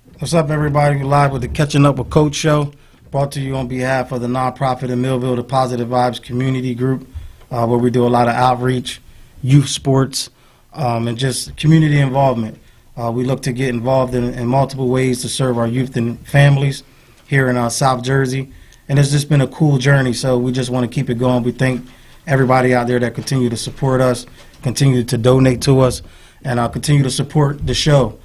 What's up, everybody? We're live with the Catching Up with Coach show, brought to you on behalf of the nonprofit in Millville, the Positive Vibes Community Group, where we do a lot of outreach, youth sports, and just community involvement. We look to get involved in multiple ways to serve our youth and families here in South Jersey. And it's just been a cool journey, so we just want to keep it going. We thank everybody out there that continue to support us, continue to donate to us, and continue to support the show.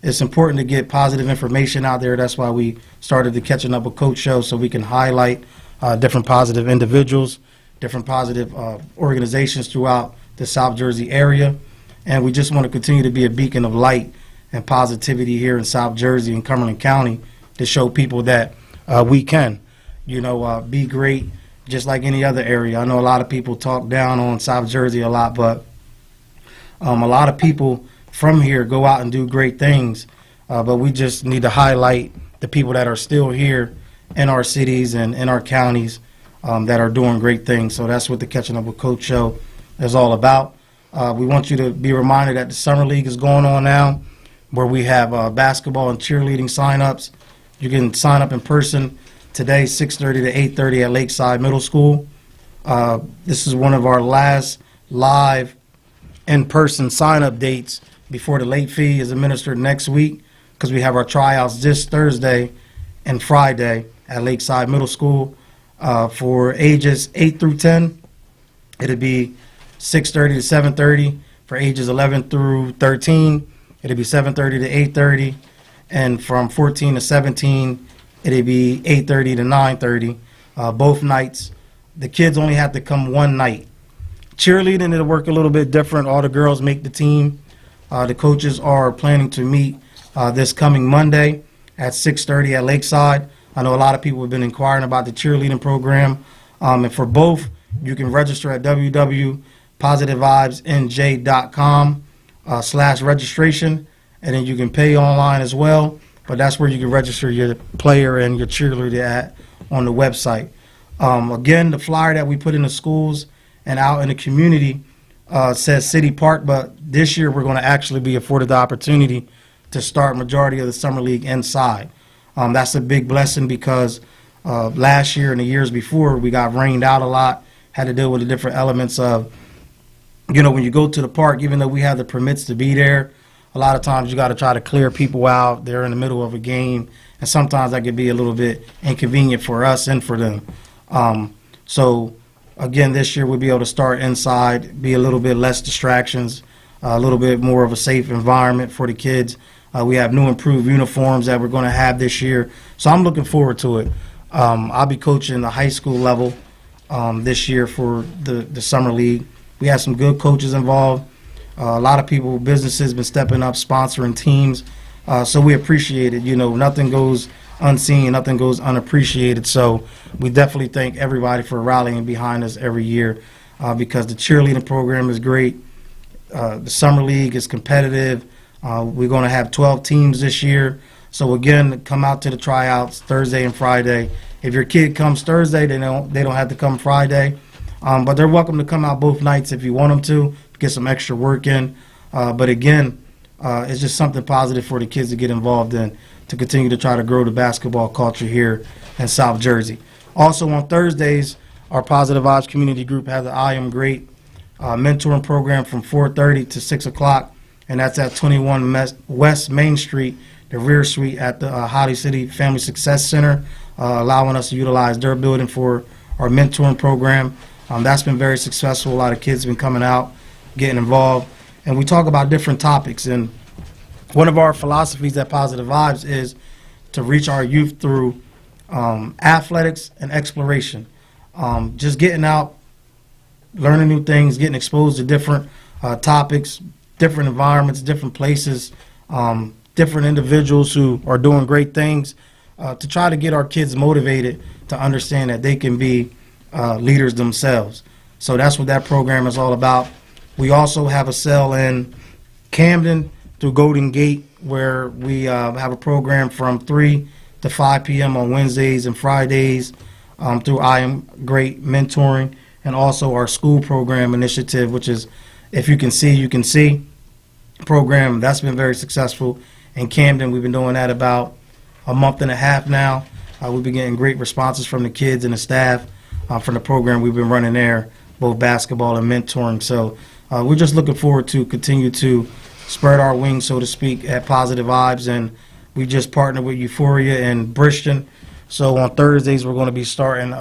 It's important to get positive information out there. That's why we started the Catching Up with Coach show, so we can highlight different positive individuals, different positive organizations throughout the South Jersey area. And we just want to continue to be a beacon of light and positivity here in South Jersey and Cumberland County to show people that we can, be great just like any other area. I know a lot of people talk down on South Jersey a lot, but a lot of people from here go out and do great things, but we just need to highlight the people that are still here in our cities and in our counties that are doing great things. So that's what the Catching Up with Coach show is all about. We want you to be reminded that the Summer League is going on now, where we have basketball and cheerleading sign-ups. You can sign up in person today, 6:30 to 8:30 at Lakeside Middle School. This is one of our last live in-person sign-up dates before the late fee is administered next week, because we have our tryouts this Thursday and Friday at Lakeside Middle School for ages 8 through 10. It'll be 6:30 to 7:30. For ages 11 through 13, it'll be 7:30 to 8:30. And from 14 to 17, it'll be 8:30 to 9:30, both nights. The kids only have to come one night. Cheerleading, it'll work a little bit different. All the girls make the team. The coaches are planning to meet this coming Monday at 6:30 at Lakeside. I know a lot of people have been inquiring about the cheerleading program. And for both, you can register at www.positivevibesnj.com/registration, and then you can pay online as well. But that's where you can register your player and your cheerleader at on the website. Again, the flyer that we put in the schools and out in the community says City Park, but this year we're going to actually be afforded the opportunity to start majority of the Summer League inside. That's a big blessing, because last year and the years before we got rained out a lot, had to deal with the different elements of, when you go to the park, even though we have the permits to be there, a lot of times you got to try to clear people out. They're in the middle of a game, and sometimes that could be a little bit inconvenient for us and for them. So again, this year we'll be able to start inside, be a little bit less distractions, a little bit more of a safe environment for the kids. We have new improved uniforms that we're going to have this year, so I'm looking forward to it. I'll be coaching the high school level this year for the Summer League. We have some good coaches involved. A lot of people, businesses, been stepping up, sponsoring teams, so we appreciate it. Nothing goes unseen, nothing goes unappreciated. So we definitely thank everybody for rallying behind us every year, because the cheerleading program is great. The Summer League is competitive. We're going to have 12 teams this year. So again, come out to the tryouts Thursday and Friday. If your kid comes Thursday, they don't have to come Friday. But they're welcome to come out both nights if you want them to get some extra work in. But again, it's just something positive for the kids to get involved in, to continue to try to grow the basketball culture here in South Jersey. Also on Thursdays, our Positive Vibes Community Group has an I Am Great mentoring program from 4:30 to 6 o'clock, and that's at 21 West Main Street, the rear suite at the Holly City Family Success Center, allowing us to utilize their building for our mentoring program. That's been very successful. A lot of kids have been coming out, getting involved, and we talk about different topics. And one of our philosophies at Positive Vibes is to reach our youth through athletics and exploration. Just getting out, learning new things, getting exposed to different topics, different environments, different places, different individuals who are doing great things, to try to get our kids motivated to understand that they can be leaders themselves. So that's what that program is all about. We also have a cell in Camden through Golden Gate, where we have a program from 3 to 5 p.m. on Wednesdays and Fridays through I Am Great Mentoring, and also our school program initiative, which is If You Can See, You Can See program. That's been very successful in Camden. We've been doing that about a month and a half now. We've been getting great responses from the kids and the staff from the program we've been running there, both basketball and mentoring. So we're just looking forward to continue to spread our wings, so to speak, at Positive Vibes. And we just partnered with Euphoria in Bridgeton. So on Thursdays, we're going to be starting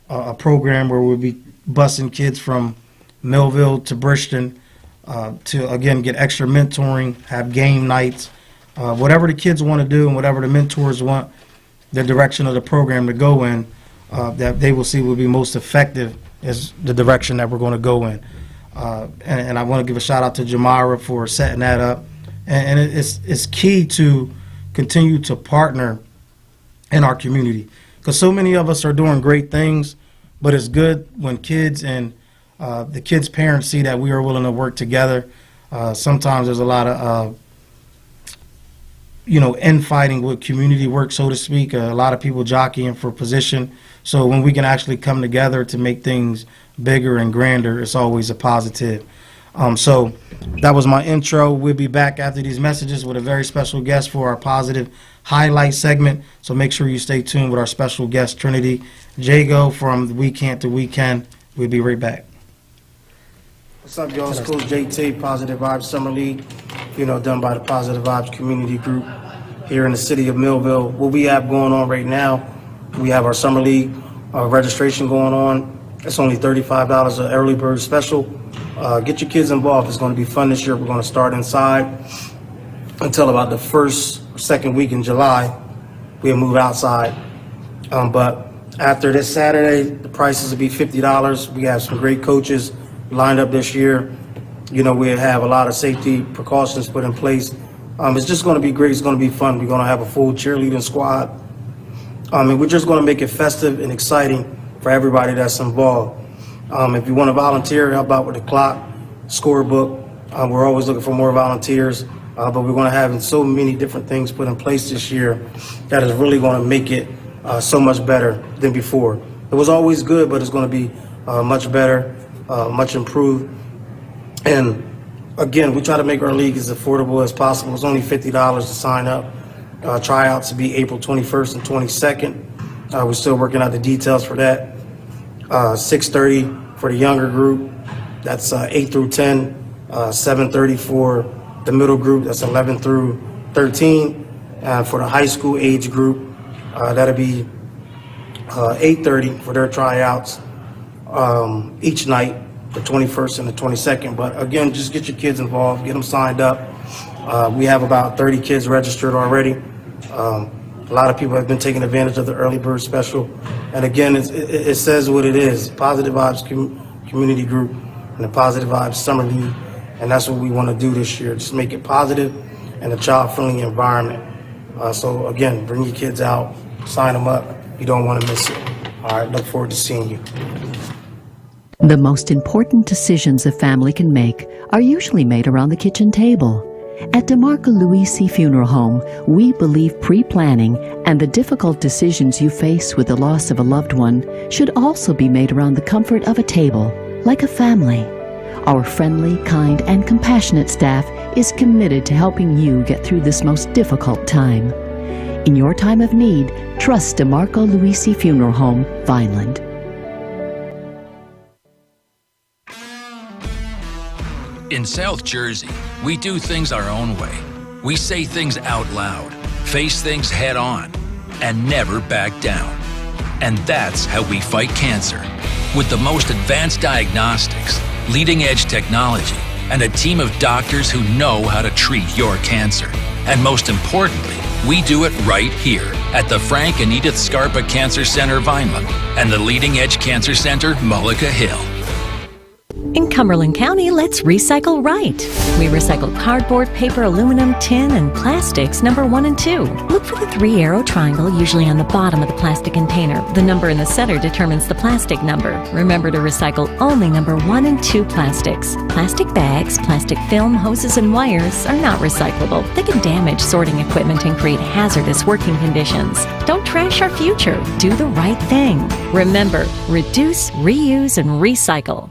a program where we'll be busing kids from Millville to Bridgeton to, again, get extra mentoring, have game nights, whatever the kids want to do and whatever the mentors want the direction of the program to go in, that they will see will be most effective is the direction that we're going to go in. And I want to give a shout out to Jamara for setting that up. And it's key to continue to partner in our community, because so many of us are doing great things, but it's good when kids and the kids' parents see that we are willing to work together. Sometimes there's a lot of infighting with community work, so to speak. A lot of people jockeying for position. So when we can actually come together to make things bigger and grander, it's always a positive. So that was my intro. We'll be back after these messages with a very special guest for our positive highlight segment. So make sure you stay tuned with our special guest, Trinity Jagdeo from We Can't to We Can. We'll be right back. What's up, y'all? It's Coach JT, Positive Vibes Summer League, done by the Positive Vibes Community Group here in the city of Millville. What we have going on right now, we have our Summer League registration going on. It's only $35, an early bird special. Get your kids involved. It's going to be fun this year. We're going to start inside until about the first or second week in July. We'll move outside. But after this Saturday, the prices will be $50. We have some great coaches lined up this year. We'll have a lot of safety precautions put in place. It's just going to be great. It's going to be fun. We're going to have a full cheerleading squad. And we're just going to make it festive and exciting for everybody that's involved. If you want to volunteer, help out with the clock, scorebook. We're always looking for more volunteers, but we're going to have so many different things put in place this year that is really going to make it so much better than before. It was always good, but it's going to be much better, much improved. And again, we try to make our league as affordable as possible. It's only $50 to sign up. Tryouts will be April 21st and 22nd. We're still working out the details for that. 6:30 for the younger group, that's 8 through 10. 7:30 for the middle group, that's 11 through 13. And for the high school age group, that'll be 8:30 for their tryouts each night, the 21st and the 22nd. But again, just get your kids involved, get them signed up. We have about 30 kids registered already. A lot of people have been taking advantage of the early bird special. And again, it says what it is, Positive Vibes Community Group and the Positive Vibes Summer League. And that's what we want to do this year, just make it positive and a child-friendly environment. So again, bring your kids out, sign them up. You don't want to miss it. All right, look forward to seeing you. The most important decisions a family can make are usually made around the kitchen table. At DeMarco Luisi Funeral Home, we believe pre-planning and the difficult decisions you face with the loss of a loved one should also be made around the comfort of a table, like a family. Our friendly, kind, and compassionate staff is committed to helping you get through this most difficult time. In your time of need, trust DeMarco Luisi Funeral Home, Vineland. In South Jersey, we do things our own way. We say things out loud, face things head on, and never back down. And that's how we fight cancer. With the most advanced diagnostics, leading-edge technology, and a team of doctors who know how to treat your cancer. And most importantly, we do it right here at the Frank and Edith Scarpa Cancer Center, Vineland, and the Leading Edge Cancer Center, Mullica Hill. In Cumberland County, let's recycle right. We recycle cardboard, paper, aluminum, tin, and plastics number 1 and 2. Look for the 3-arrow triangle usually on the bottom of the plastic container. The number in the center determines the plastic number. Remember to recycle only number 1 and 2 plastics. Plastic bags, plastic film, hoses, and wires are not recyclable. They can damage sorting equipment and create hazardous working conditions. Don't trash our future. Do the right thing. Remember, reduce, reuse, and recycle.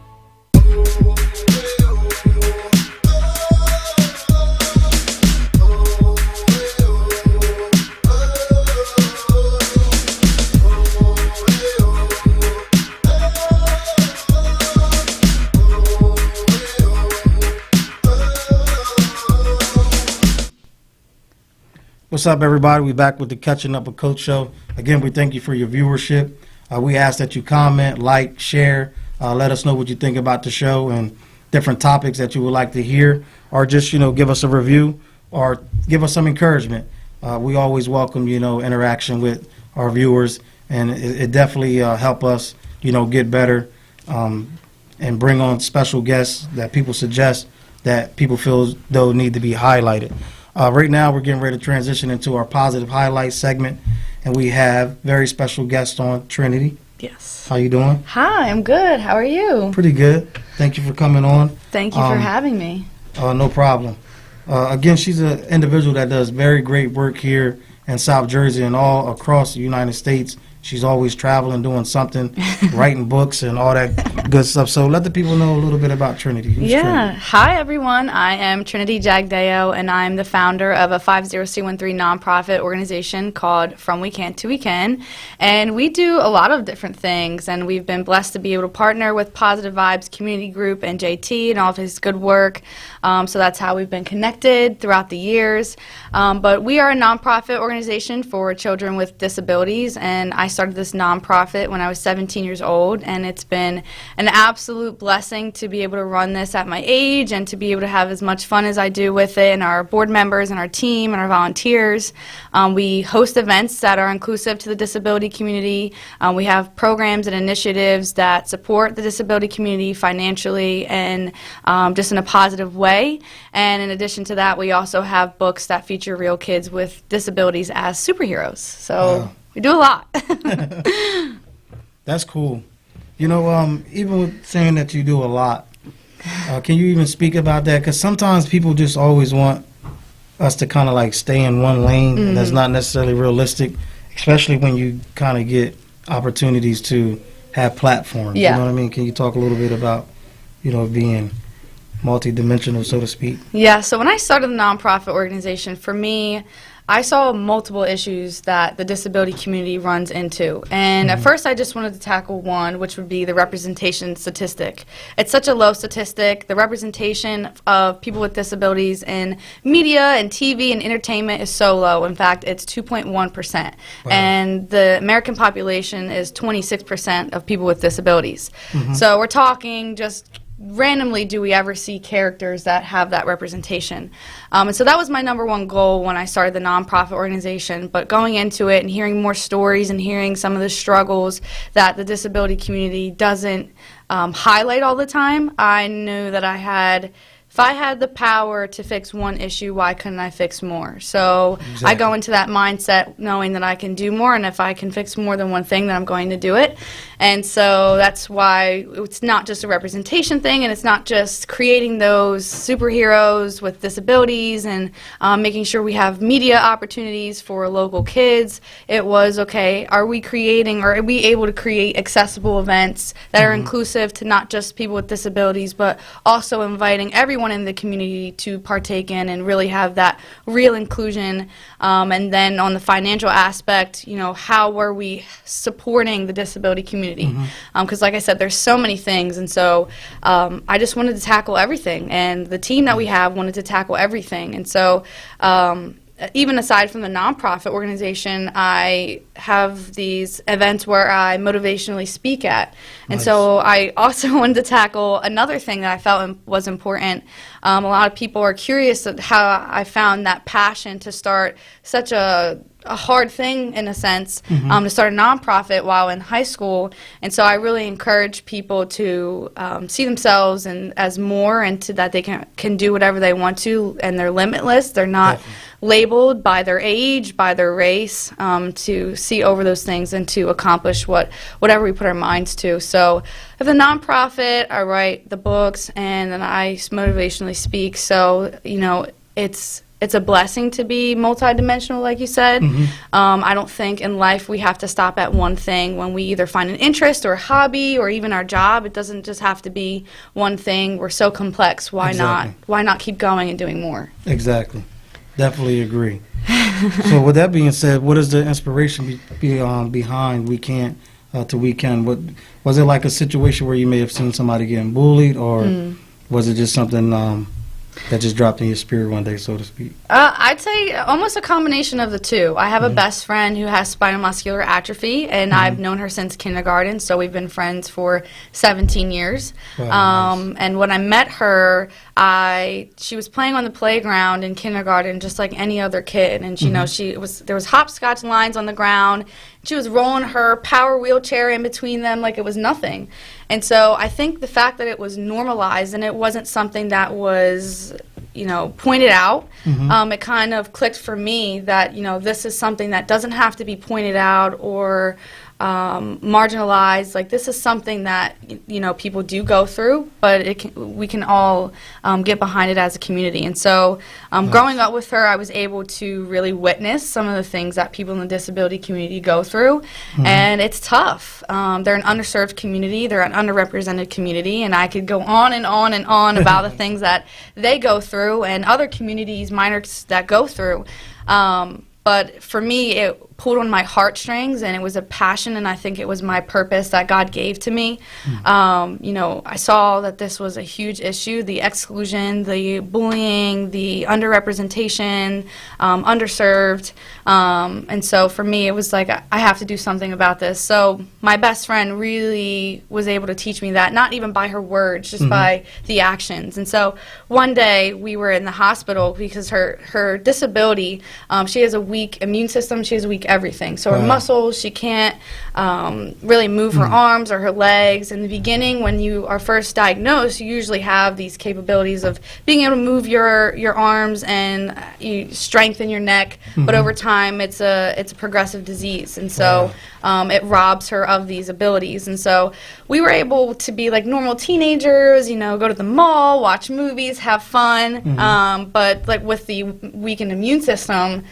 What's up, everybody? We're back with the Catching Up with Coach show. Again, we thank you for your viewership. We ask that you comment, like, share, let us know what you think about the show and different topics that you would like to hear, or just, give us a review or give us some encouragement. We always welcome, interaction with our viewers, and it definitely help us, get better and bring on special guests that people suggest that people feel though need to be highlighted. Right now, we're getting ready to transition into our positive highlights segment, and we have very special guest on, Trinity. Yes. How you doing? Hi, I'm good. How are you? Pretty good. Thank you for coming on. Thank you for having me. No problem. Again, she's an individual that does very great work here in South Jersey and all across the United States. She's always traveling, doing something, writing books and all that good stuff. So let the people know a little bit about Trinity. Who's Trinity? Hi, everyone. I am Trinity Jagdeo, and I'm the founder of a 50313 nonprofit organization called From We Can't to We Can. And we do a lot of different things, and we've been blessed to be able to partner with Positive Vibes Community Group and JT and all of his good work. So that's how we've been connected throughout the years. But we are a nonprofit organization for children with disabilities, and I started this nonprofit when I was 17 years old, and it's been an absolute blessing to be able to run this at my age and to be able to have as much fun as I do with it, and our board members and our team and our volunteers. We host events that are inclusive to the disability community. We have programs and initiatives that support the disability community financially and just in a positive way. And in addition to that, we also have books that feature real kids with disabilities as superheroes. So wow. We do a lot. That's cool. Even with saying that you do a lot, can you even speak about that? Because sometimes people just always want us to kind of like stay in one lane, and that's not necessarily realistic, especially when you kind of get opportunities to have platforms. Yeah. You know what I mean? Can you talk a little bit about, being multidimensional, so to speak? Yeah, so when I started the nonprofit organization, for me, I saw multiple issues that the disability community runs into. And at first I just wanted to tackle one, which would be the representation statistic. It's such a low statistic. The representation of people with disabilities in media and TV and entertainment is so low. In fact, it's 2.1%. Wow. And the American population is 26% of people with disabilities. So we're talking just randomly, do we ever see characters that have that representation? And so that was my number one goal when I started the nonprofit organization. But going into it and hearing more stories and hearing some of the struggles that the disability community doesn't highlight all the time, I knew that if I had the power to fix one issue, why couldn't I fix more? So exactly. I go into that mindset knowing that I can do more, and if I can fix more than one thing, then I'm going to do it. And so that's why it's not just a representation thing, and it's not just creating those superheroes with disabilities and making sure we have media opportunities for local kids. It was, okay, are we able to create accessible events that are inclusive to not just people with disabilities, but also inviting everyone in the community to partake in and really have that real inclusion. And then on the financial aspect, how were we supporting the disability community? Because like I said, there's so many things, and so I just wanted to tackle everything, and the team that we have wanted to tackle everything. And so even aside from the nonprofit organization, I have these events where I motivationally speak at. And so I also wanted to tackle another thing that I felt was important. A lot of people are curious at how I found that passion to start such a hard thing, in a sense, to start a nonprofit while in high school. And so I really encourage people to see themselves as more, and that they can do whatever they want to, and they're limitless. They're not labeled by their age, by their race, to see over those things and to accomplish whatever we put our minds to. So if a nonprofit, I write the books, and then I motivationally speak. So, it's a blessing to be multidimensional, like you said. I don't think in life we have to stop at one thing. When we either find an interest or a hobby or even our job, it doesn't just have to be one thing. We're so complex. Why not keep going and doing more? Exactly. Definitely agree. So with that being said, what is the inspiration behind We Can't to We Can? Was it like a situation where you may have seen somebody getting bullied, or was it just something that just dropped in your spirit one day, so to speak? I'd say almost a combination of the two. I have a best friend who has spinal muscular atrophy, and I've known her since kindergarten, so we've been friends for 17 years. Wow, nice. And when I met her, she was playing on the playground in kindergarten just like any other kid, and you know, there was hopscotch lines on the ground. She was rolling her power wheelchair in between them like it was nothing. And so I think the fact that it was normalized and it wasn't something that was, you know, pointed out, it kind of clicked for me that, you know, this is something that doesn't have to be pointed out or marginalized. Like, this is something that, you know, people do go through, but we can all get behind it as a community. And so growing up with her, I was able to really witness some of the things that people in the disability community go through, and it's tough. They're an underserved community, they're an underrepresented community, and I could go on and on and on about the things that they go through and other communities, minors that go through. But for me, it pulled on my heartstrings, and it was a passion, and I think it was my purpose that God gave to me. You know, I saw that this was a huge issue, the exclusion, the bullying, the underrepresentation, underserved. And so for me, it was like, I have to do something about this. So my best friend really was able to teach me that, not even by her words, just by the actions. And so one day we were in the hospital because her disability, she has a weak immune system, she has a weak everything. So her muscles, she can't really move her arms or her legs. In the beginning, when you are first diagnosed, you usually have these capabilities of being able to move your arms and you strengthen your neck. But over time, it's a progressive disease, and so it robs her of these abilities. And so we were able to be like normal teenagers, you know, go to the mall, watch movies, have fun. But like with the weakened immune system,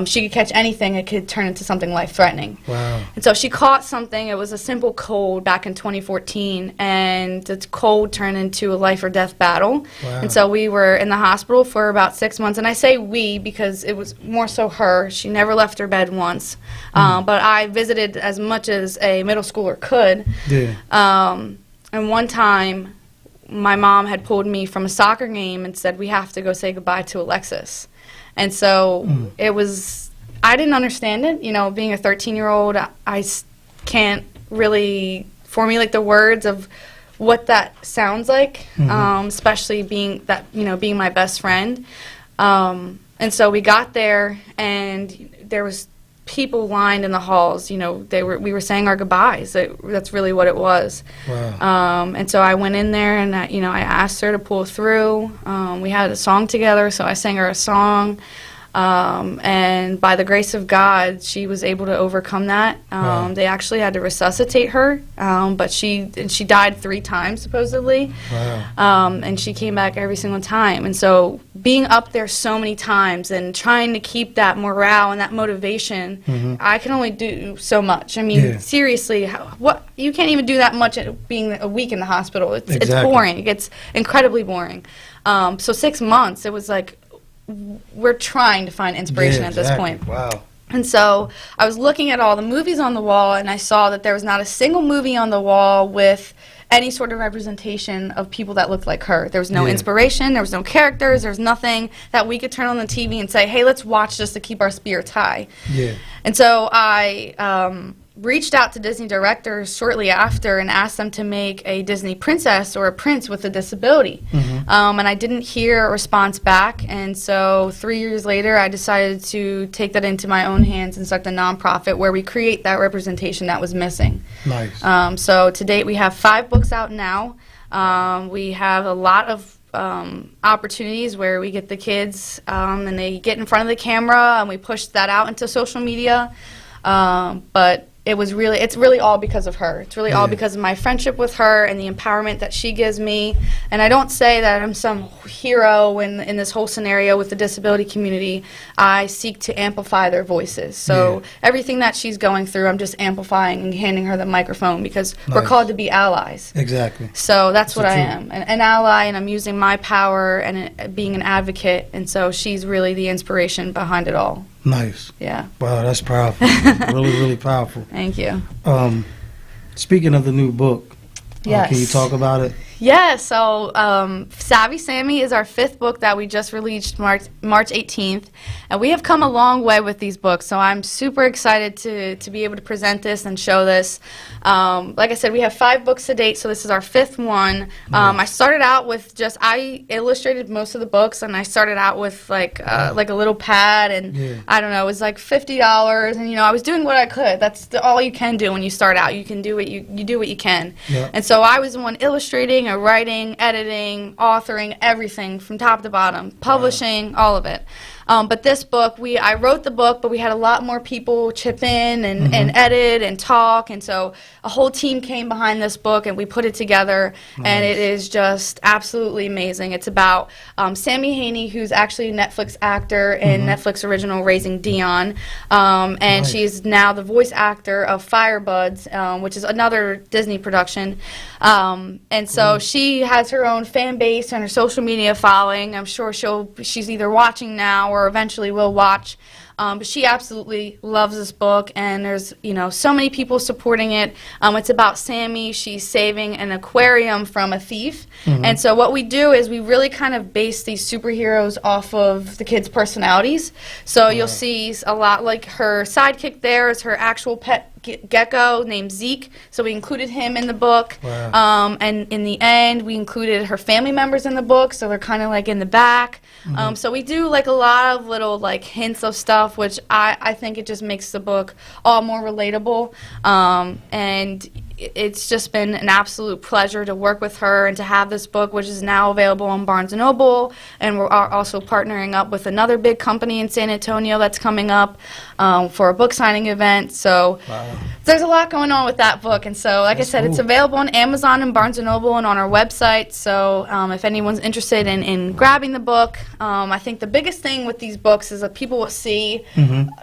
she could catch anything. It could turn into something life-threatening. Wow. And so she caught something. It was a simple cold back in 2014, and the cold turned into a life-or-death battle. Wow. And so we were in the hospital for about 6 months. And I say we because it was more so her. She never left her bed once. But I visited as much as a middle schooler could. Yeah. And one time, my mom had pulled me from a soccer game and said, we have to go say goodbye to Alexis. And so it was, I didn't understand it. You know, being a 13-year-old, I can't really formulate the words of what that sounds like, especially being that, you know, being my best friend. And so we got there, and there was people lined in the halls. You know, we were saying our goodbyes. That's really what it was. Wow. And so I went in there, and I asked her to pull through. We had a song together, so I sang her a song. And by the grace of God, she was able to overcome that. They actually had to resuscitate her, but she died 3 times supposedly. Wow. And she came back every single time. And so being up there so many times and trying to keep that morale and that motivation, I can only do so much. I mean, seriously, what you can't even do that much being a week in the hospital. It's boring. It gets incredibly boring. So 6 months, it was like, we're trying to find inspiration at this point. Wow. And so I was looking at all the movies on the wall, and I saw that there was not a single movie on the wall with any sort of representation of people that looked like her. There was no inspiration, there was no characters, there was nothing that we could turn on the TV and say, hey, let's watch this to keep our spirits high. Yeah. And so I reached out to Disney directors shortly after and asked them to make a Disney princess or a prince with a disability. And I didn't hear a response back, and so 3 years later I decided to take that into my own hands and start the nonprofit where we create that representation that was missing. Nice. So to date we have 5 books out now. We have a lot of opportunities where we get the kids and they get in front of the camera, and we push that out into social media. But it's really all because of her. It's really all because of my friendship with her and the empowerment that she gives me. And I don't say that I'm some hero in this whole scenario with the disability community. I seek to amplify their voices. So everything that she's going through, I'm just amplifying and handing her the microphone because we're called to be allies. Exactly. So that's what I am, an ally, and I'm using my power and being an advocate. And so she's really the inspiration behind it all. Nice. Yeah. Wow, that's powerful. Really, really powerful. Thank you. Speaking of the new book, Yes. Can you talk about it? Yeah, so Savvy Sammy is our 5th book that we just released March 18th, and we have come a long way with these books, so I'm super excited to be able to present this and show this. Like I said, we have 5 books to date, so this is our 5th one. I started out with I illustrated most of the books, and I started out with like a little pad, and I don't know, it was like $50, and I was doing what I could. That's all you can do when you start out. You can do what you do what you can. And so I was the one illustrating, writing, editing, authoring, everything from top to bottom, publishing, all of it. But this book, I wrote the book, but we had a lot more people chip in and edit and talk, and so a whole team came behind this book, and we put it together, and it is just absolutely amazing. It's about Sammy Haney, who's actually a Netflix actor in Netflix original Raising Dion, and she's now the voice actor of Firebuds, which is another Disney production. And so she has her own fan base and her social media following. I'm sure she's either watching now or eventually will watch. But she absolutely loves this book, and there's so many people supporting it. It's about Sammy. She's saving an aquarium from a thief, and so what we do is we really kind of base these superheroes off of the kids' personalities. So you'll see a lot like her sidekick there is her actual pet gecko named Zeke, so we included him in the book. And in the end, we included her family members in the book, so they're kind of like in the back. So we do like a lot of little like hints of stuff, which I think it just makes the book all more relatable. And it's just been an absolute pleasure to work with her and to have this book, which is now available on Barnes & Noble, and we're also partnering up with another big company in San Antonio that's coming up for a book signing event. So there's a lot going on with that book, and so like I said, it's available on Amazon and Barnes & Noble and on our website. So if anyone's interested in grabbing the book, I think the biggest thing with these books is that people will see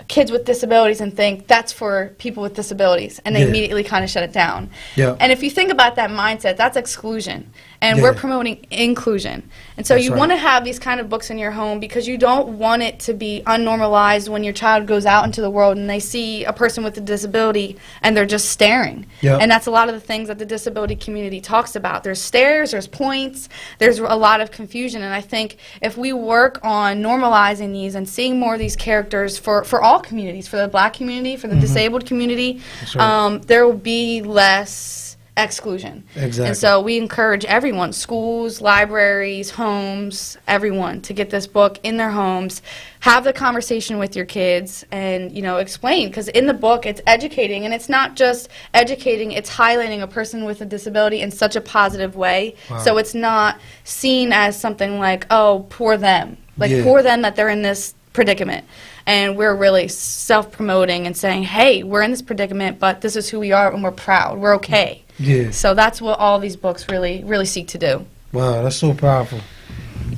kids with disabilities and think that's for people with disabilities, and they immediately kind of shut it down. And if you think about that mindset, that's exclusion, and we're promoting inclusion. And so you want to have these kind of books in your home because you don't want it to be unnormalized when your child goes out into the world and they see a person with a disability and they're just staring. And that's a lot of the things that the disability community talks about. There's stares, there's points, there's a lot of confusion, and I think if we work on normalizing these and seeing more of these characters for all communities, for the Black community, for the disabled community, there will be less exclusion. And so we encourage everyone, schools, libraries, homes, everyone, to get this book in their homes, have the conversation with your kids, and explain, because in the book it's educating, and it's not just educating, it's highlighting a person with a disability in such a positive way. So it's not seen as something like, oh, poor them, poor them that they're in this predicament. And we're really self-promoting and saying, hey, we're in this predicament, but this is who we are, and we're proud. We're okay. So that's what all these books really seek to do. Wow, that's so powerful.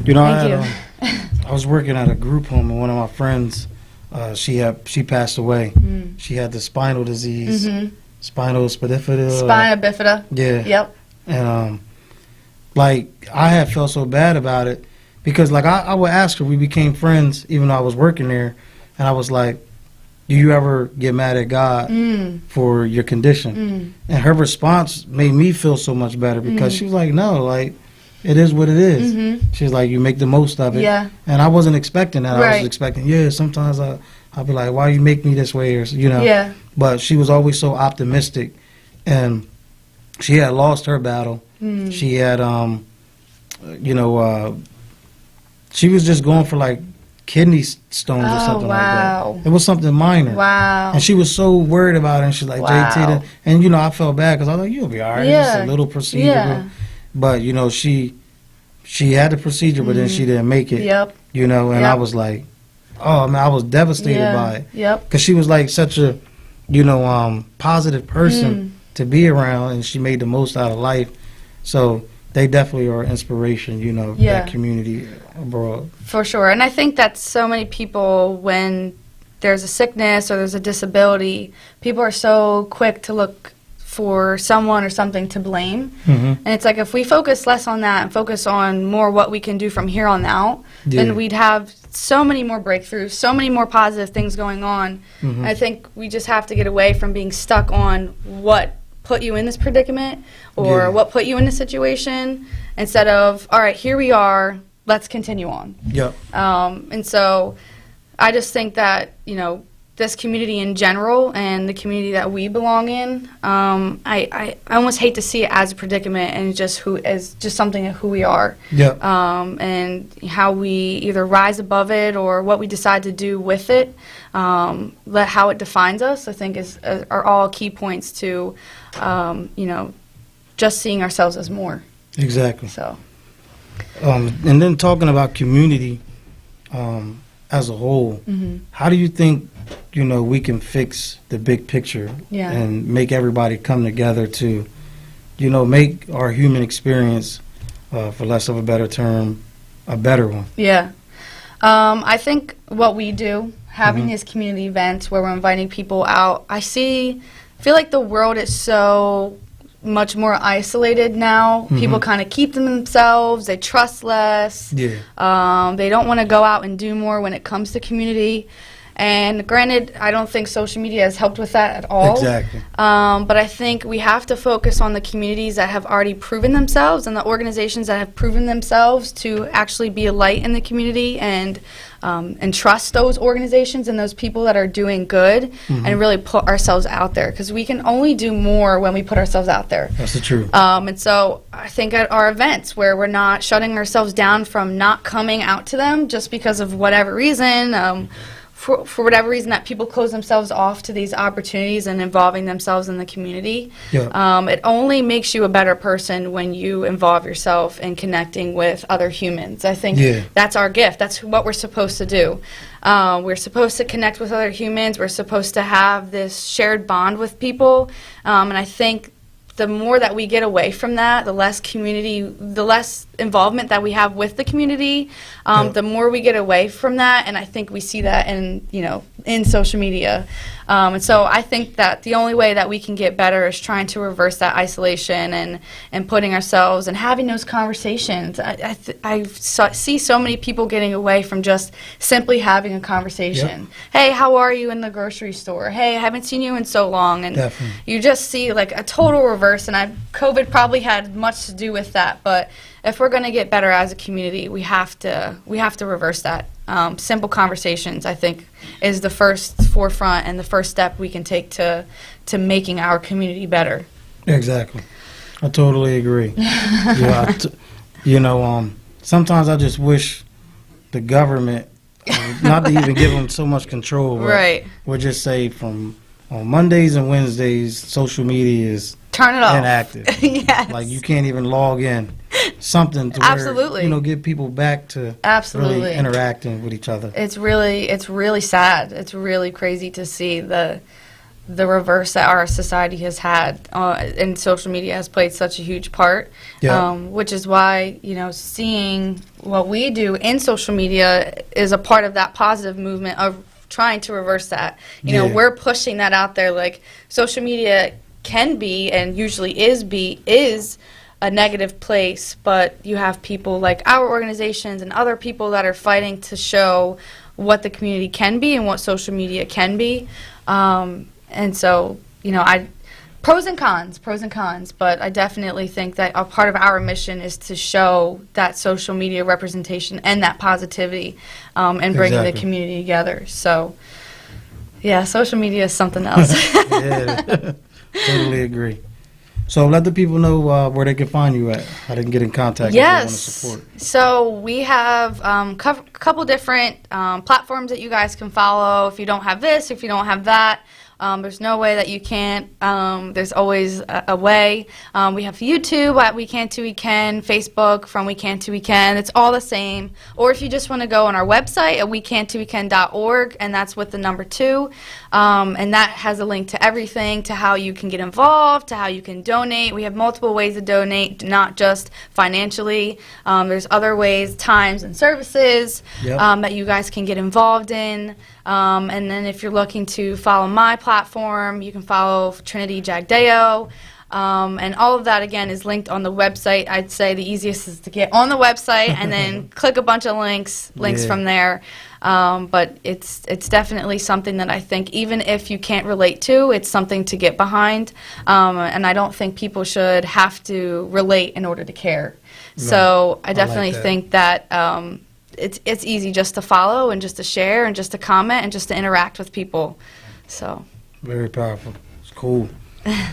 I was working at a group home, and one of my friends, she passed away. She had the spinal disease, spinal bifida. Spina bifida. Yep. And I had felt so bad about it because I would ask her. We became friends, even though I was working there. And I was like, do you ever get mad at God for your condition? And her response made me feel so much better because she was like, no, it is what it is. She's like, you make the most of it. And I wasn't expecting that. I was expecting, sometimes I'll be like, why you make me this way? Or, But she was always so optimistic. And she had lost her battle. She had, she was just going for kidney stones or something like that. It was something minor. And she was so worried about it, and she's like, JT, and I felt bad because I was like, you'll be all right. It's just a little procedure. But, she had the procedure, but then she didn't make it. And I was like, oh, man, I was devastated by it. Because she was such a, positive person to be around, and she made the most out of life. So they definitely are an inspiration, that community abroad. For sure. And I think that so many people, when there's a sickness or there's a disability, people are so quick to look for someone or something to blame. And it's like, if we focus less on that and focus on more what we can do from here on out, then we'd have so many more breakthroughs, so many more positive things going on. I think we just have to get away from being stuck on what put you in this predicament or Yeah. what put you in this situation, instead of, all right, here we are, let's continue on. Yep. And so I just think that, this community in general and the community that we belong in, I almost hate to see it as a predicament and just something of who we are. Yep. And how we either rise above it or what we decide to do with it, how it defines us, I think are all key points to, just seeing ourselves as more. Exactly. So. And then talking about community as a whole, how do you think, we can fix the big picture and make everybody come together to, make our human experience, for less of a better term, a better one? Yeah. I think what we do, having these community events where we're inviting people out, I feel like the world is so much more isolated now. People kind of keep to themselves. They trust less. Yeah. They don't want to go out and do more when it comes to community. And granted, I don't think social media has helped with that at all. Exactly. But I think we have to focus on the communities that have already proven themselves and the organizations that have proven themselves to actually be a light in the community, and trust those organizations and those people that are doing good, and really put ourselves out there, because we can only do more when we put ourselves out there. That's the truth. And so I think at our events where we're not shutting ourselves down from not coming out to them just because of whatever reason, for whatever reason that people close themselves off to these opportunities and involving themselves in the community. Yeah. It only makes you a better person when you involve yourself in connecting with other humans. I think that's our gift. That's what we're supposed to do. We're supposed to connect with other humans. We're supposed to have this shared bond with people. And I think the more that we get away from that, the less involvement that we have with the community, the more we get away from that, and I think we see that in social media. And so I think that the only way that we can get better is trying to reverse that isolation and putting ourselves and having those conversations. I see so many people getting away from just simply having a conversation. Yep. Hey, how are you in the grocery store? Hey, I haven't seen you in so long. And Definitely. you just see like a total reverse, and COVID probably had much to do with that. But if we're going to get better as a community, we have to reverse that. Simple conversations, I think, is the first forefront and the first step we can take to making our community better. Exactly. I totally agree. Sometimes I just wish the government, not to even give them so much control, but Right. would just say on Mondays and Wednesdays, social media is Turn it off. inactive. Yes. Like you can't even log in. Something to Absolutely. where, get people back to Absolutely. really interacting with each other. It's really sad. It's really crazy to see the reverse that our society has had, and social media has played such a huge part. Yeah. Which is why seeing what we do in social media is a part of that positive movement of trying to reverse that. We're pushing that out there. Like social media can be and usually is a negative place, but you have people like our organizations and other people that are fighting to show what the community can be and what social media can be. And so, pros and cons, but I definitely think that a part of our mission is to show that social media representation and that positivity, and bringing the community together. So, yeah, social media is something else. Yeah, totally agree. So let the people know where they can find you at, how they can get in contact if they want to support. So we have a couple different platforms that you guys can follow. If you don't have this, if you don't have that, there's no way that you can't. There's always a way. We have YouTube at We Can to We Can, Facebook from We Can to We Can. It's all the same. Or if you just want to go on our website at wecantowecan.org, and that's with the number 2, and that has a link to everything, to how you can get involved, to how you can donate. We have multiple ways to donate, not just financially. There's other ways, times and services that you guys can get involved in. And then if you're looking to follow my platform, you can follow Trinity Jagdeo. And all of that, again, is linked on the website. I'd say the easiest is to get on the website and then click a bunch of links from there. But it's definitely something that I think even if you can't relate to, it's something to get behind. And I don't think people should have to relate in order to care. So I definitely think that it's easy just to follow and just to share and just to comment and just to interact with people. So very powerful. It's cool.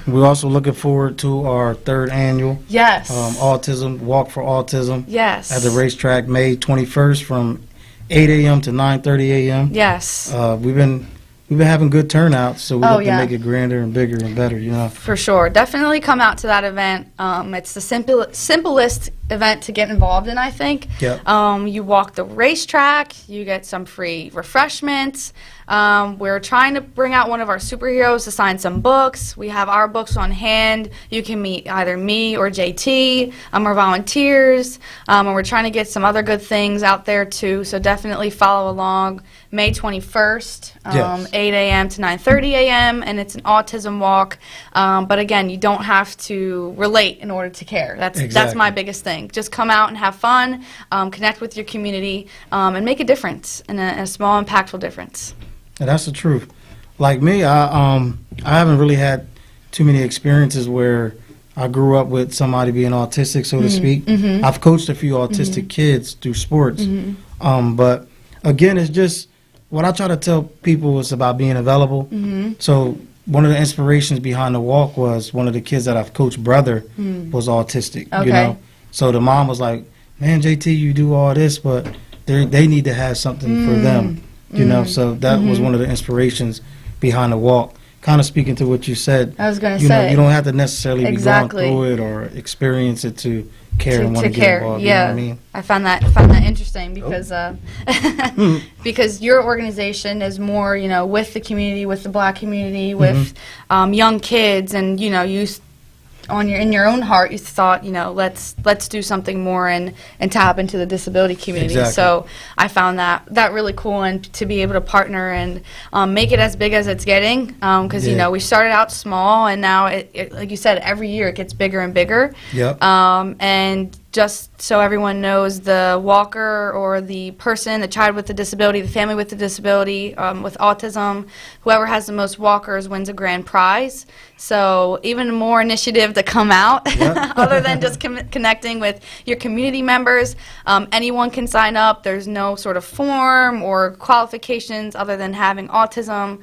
We're also looking forward to our 3rd annual Autism Walk for Autism at the racetrack May 21st from 8 a.m. to 9:30 a.m. Yes. We've been having good turnouts, so we hope to make it grander and bigger and better, you know. For sure. Definitely come out to that event. It's the simplest event to get involved in, I think. Yep. You walk the racetrack, you get some free refreshments. We're trying to bring out one of our superheroes to sign some books. We have our books on hand. You can meet either me or JT, our volunteers, and we're trying to get some other good things out there too, so definitely follow along. May 21st, 8 a.m. to 9:30 a.m., and it's an autism walk. But again, you don't have to relate in order to care. That's my biggest thing. Just come out and have fun, connect with your community, and make a difference, and a small, impactful difference. And that's the truth. Like me, I haven't really had too many experiences where I grew up with somebody being autistic, so to speak. I've coached a few autistic kids through sports. But again, it's just what I try to tell people is about being available. So one of the inspirations behind the walk was one of the kids that I've coached brother was autistic, you know. So the mom was like, man, JT, you do all this, but they need to have something for them, you know. So that was one of the inspirations behind the walk. Kind of speaking to what you said, I was going to you know, say, you don't have to necessarily be going through it or experience it to care and want to get involved. Yeah, you know what I mean? I found that interesting because because your organization is more, you know, with the community, with the Black community, with young kids, and you know, in your own heart, you thought, you know, let's do something more and tap into the disability community. Exactly. So I found that really cool, and to be able to partner and make it as big as it's getting, because you know, we started out small, and now it like you said, every year it gets bigger and bigger. Yep. And just so everyone knows, the walker or the person, the child with the disability, the family with the disability, with autism, whoever has the most walkers wins a grand prize. So even more initiative to come out, other than just connecting with your community members. Anyone can sign up. There's no sort of form or qualifications other than having autism.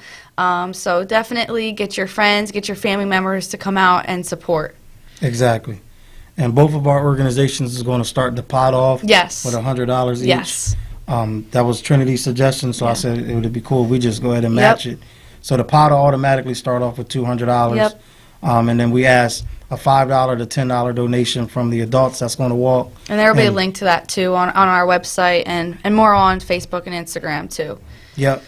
So definitely get your friends, get your family members to come out and support. Exactly. And both of our organizations is going to start the pot off with $100 each. Yes. That was Trinity's suggestion, so I said it would be cool if we just go ahead and match it. So the pot will automatically start off with $200. And then we ask a $5 to $10 donation from the adults that's going to walk. And there will be a link to that, too, on our website and more on Facebook and Instagram, too. Yep.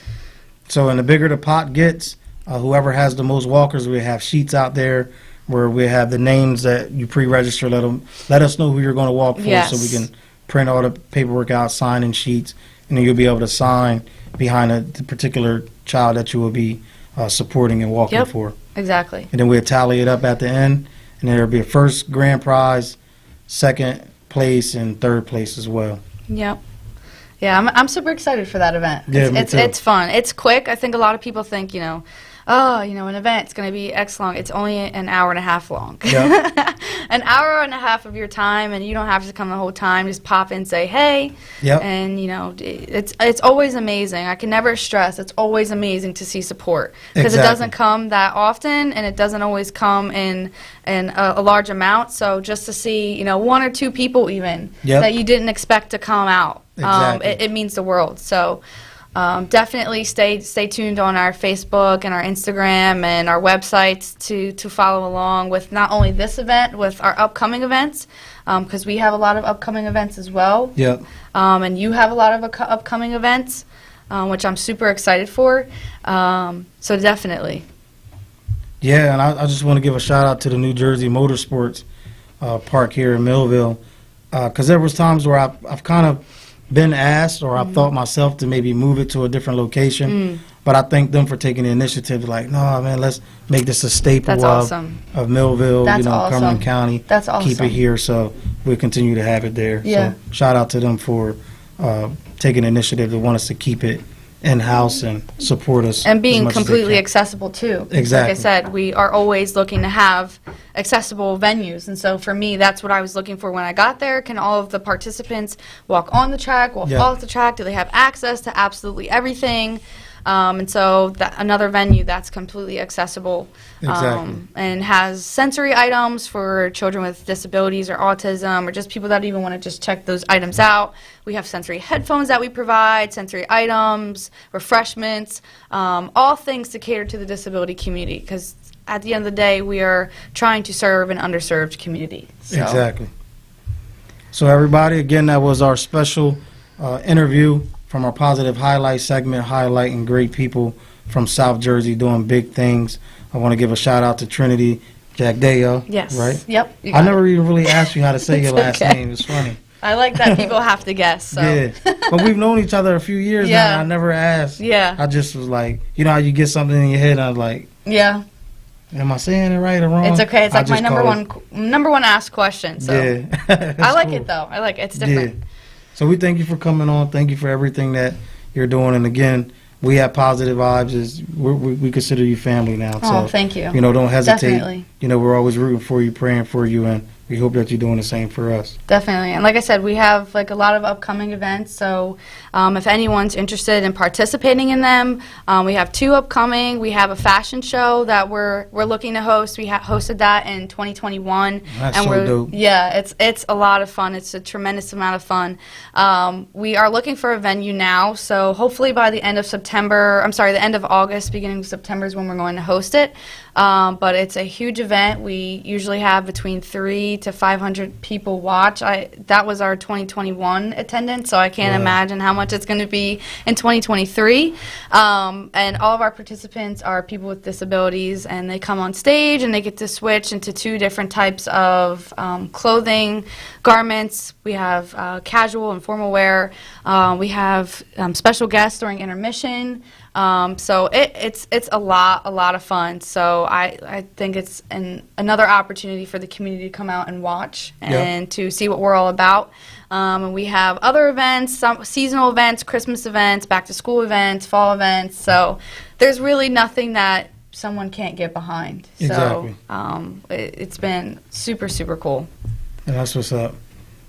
So, and the bigger the pot gets, whoever has the most walkers, we have sheets out there where we have the names that you pre-register. Let us know who you're going to walk for, so we can print all the paperwork out, sign in sheets, and then you'll be able to sign behind the particular child that you will be supporting and walking for. Exactly. And then we'll tally it up at the end, and there'll be a first grand prize, second place, and third place as well. Yep. Yeah, I'm super excited for that event. Yeah, it's fun. It's quick. I think a lot of people think, you know, oh, you know, an event's going to be X long. It's only an hour and a half long. Yep. An hour and a half of your time, and you don't have to come the whole time. Just pop in, say, hey. Yep. And, you know, it's always amazing. I can never stress, it's always amazing to see support. Because it doesn't come that often, and it doesn't always come in a large amount. So just to see, you know, one or two people even that you didn't expect to come out, it means the world. So definitely stay tuned on our Facebook and our Instagram and our websites to follow along with not only this event, with our upcoming events, because we have a lot of upcoming events as well. Yep. And you have a lot of upcoming events, which I'm super excited for. So definitely. Yeah, and I just want to give a shout out to the New Jersey Motorsports Park here in Millville, because there was times where I've kind of been asked, or I've thought myself to maybe move it to a different location, but I thank them for taking the initiative. Like, no, man, let's make this a staple of Millville, Cumberland County. That's awesome. Keep it here, so we'll continue to have it there. Yeah. So shout out to them for taking initiative to want us to keep it in-house and support us. And being as much as they completely can. accessible, too. Exactly. Like I said, we are always looking to have accessible venues. And so for me, that's what I was looking for when I got there. Can all of the participants walk on the track, walk Yeah. off the track? Do they have access to absolutely everything? And so another venue that's completely accessible Exactly. and has sensory items for children with disabilities or autism or just people that even want to just check those items out. We have sensory headphones that we provide, sensory items, refreshments, all things to cater to the disability community, because at the end of the day, we are trying to serve an underserved community. So. Exactly. So everybody, again, that was our special interview from our Positive Highlight segment, highlighting great people from South Jersey doing big things. I want to give a shout out to Trinity Jagdeo. Yes. Right? Yep. I never even really asked you how to say your It's last okay. name. It's funny. I like that people have to guess. So. Yeah. But we've known each other a few years now, Yeah. and I never asked. Yeah. I just was like, you know how you get something in your head, and I was like, Yeah. am I saying it right or wrong? It's okay. It's I like my just number one asked question. So Yeah. I like cool. it though. I like it. It's different. Yeah. So we thank you for coming on. Thank you for everything that you're doing. And again, we have Positive Vibes. We consider you family now. Oh, So, thank you. you know, don't hesitate. Definitely. You know, we're always rooting for you, praying for you, and we hope that you're doing the same for us. Definitely. And like I said, we have like a lot of upcoming events. So if anyone's interested in participating in them, we have 2 upcoming. We have a fashion show that we're looking to host. We hosted that in 2021. That's and so dope. Yeah, it's a lot of fun. It's a tremendous amount of fun. We are looking for a venue now. So hopefully by the end of the end of August, beginning of September is when we're going to host it. But it's a huge event. We usually have between 300 to 500 people watch. That was our 2021 attendance, so I can't Wow. imagine how much it's going to be in 2023. And all of our participants are people with disabilities, and they come on stage and they get to switch into 2 different types of clothing, garments. We have casual and formal wear. We have special guests during intermission. So it's a lot of fun. So I think it's another opportunity for the community to come out and watch and to see what we're all about. And we have other events, some seasonal events, Christmas events, back to school events, fall events. So there's really nothing that someone can't get behind. Exactly. So it's been super, super cool. And that's what's up.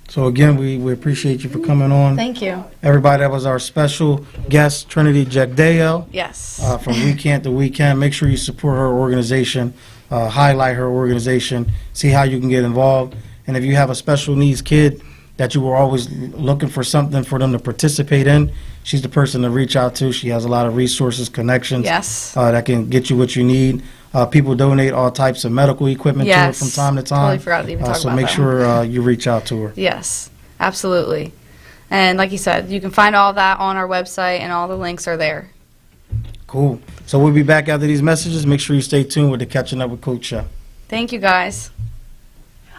So again, we appreciate you for coming on. Thank you. Everybody, that was our special guest, Trinity Jagdeo. Yes. From Weekend to Weekend. Make sure you support her organization, highlight her organization, see how you can get involved. And if you have a special needs kid that you were always looking for something for them to participate in, she's the person to reach out to. She has a lot of resources, connections Yes. that can get you what you need. People donate all types of medical equipment to her Yes. from time to time. Totally forgot to even talk so about make that. sure you reach out to her. Yes, absolutely. And like you said, you can find all that on our website, and all the links are there. Cool. So we'll be back after these messages. Make sure you stay tuned with the Catching Up with Coach show. Thank you, guys.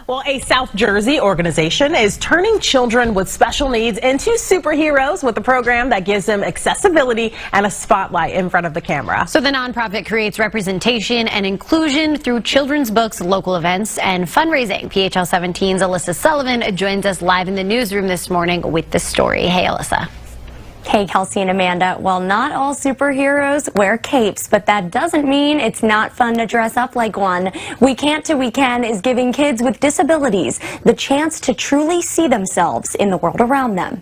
Well, a South Jersey organization is turning children with special needs into superheroes with a program that gives them accessibility and a spotlight in front of the camera. So the nonprofit creates representation and inclusion through children's books, local events, and fundraising. PHL 17's Alyssa Sullivan joins us live in the newsroom this morning with the story. Hey, Alyssa. Hey, Kelsey and Amanda. Well, not all superheroes wear capes, but that doesn't mean it's not fun to dress up like one. We Can't to We Can is giving kids with disabilities the chance to truly see themselves in the world around them.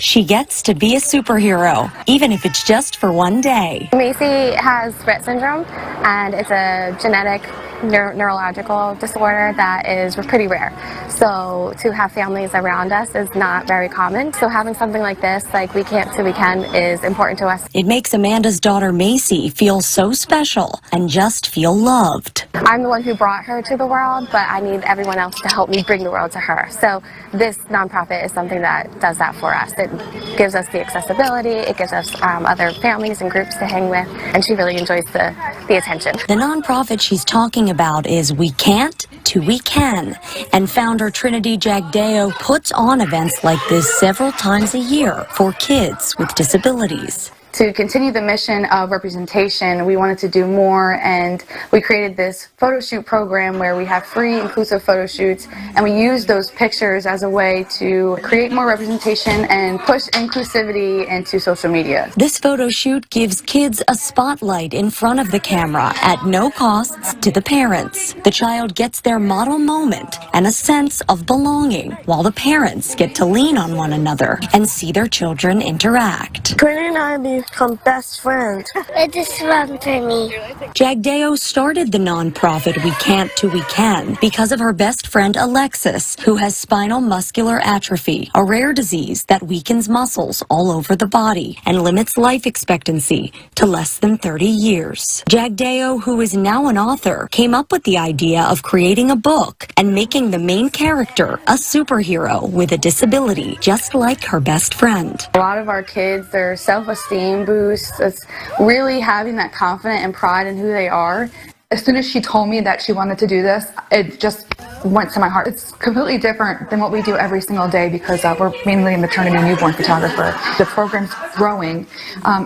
She gets to be a superhero, even if it's just for one day. Macy has Rett syndrome, and it's a genetic neurological disorder that is pretty rare. So to have families around us is not very common. So having something like this, like We Can't to We Can, is important to us. It makes Amanda's daughter Macy feel so special and just feel loved. I'm the one who brought her to the world, but I need everyone else to help me bring the world to her. So this nonprofit is something that does that for us. It gives us the accessibility, it gives us other families and groups to hang with, and she really enjoys the attention. The nonprofit she's talking about is We Can't to We Can, and founder Trinity Jagdeo puts on events like this several times a year for kids with disabilities. To continue the mission of representation, we wanted to do more, and we created this photo shoot program where we have free inclusive photo shoots, and we use those pictures as a way to create more representation and push inclusivity into social media. This photo shoot gives kids a spotlight in front of the camera at no costs to the parents. The child gets their model moment and a sense of belonging, while the parents get to lean on one another and see their children interact. Trinity and I become best friends. It is fun for me. Jagdeo started the nonprofit We Can't to We Can because of her best friend Alexis, who has spinal muscular atrophy, a rare disease that weakens muscles all over the body and limits life expectancy to less than 30 years. Jagdeo, who is now an author, came up with the idea of creating a book and making the main character a superhero with a disability, just like her best friend. A lot of our kids, their self-esteem boosts. It's really having that confidence and pride in who they are. As soon as she told me that she wanted to do this, it just went to my heart. It's completely different than what we do every single day because we're mainly a maternity newborn photographer. The program's growing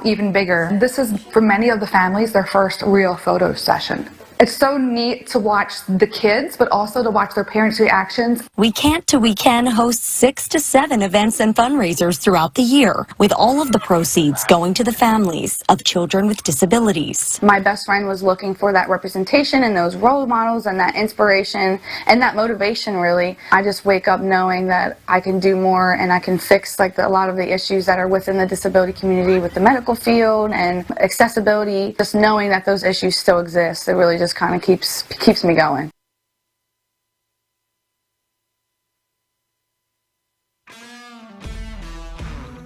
even bigger. This is, for many of the families, their first real photo session. It's so neat to watch the kids, but also to watch their parents' reactions. We Can't to We Can hosts 6 to 7 events and fundraisers throughout the year, with all of the proceeds going to the families of children with disabilities. My best friend was looking for that representation and those role models and that inspiration and that motivation, really. I just wake up knowing that I can do more and I can fix a lot of the issues that are within the disability community with the medical field and accessibility. Just knowing that those issues still exist, it really just kind of keeps me going.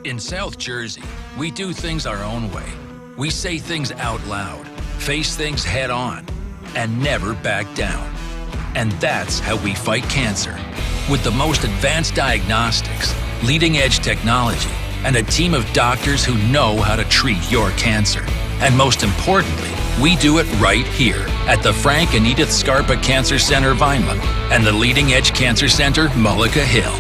In South Jersey, we do things our own way. We say things out loud, face things head on, and never back down. And that's how we fight cancer. With the most advanced diagnostics, leading-edge technology, and a team of doctors who know how to treat your cancer. And most importantly, we do it right here at the Frank and Edith Scarpa Cancer Center, Vineland, and the Leading Edge Cancer Center, Mullica Hill.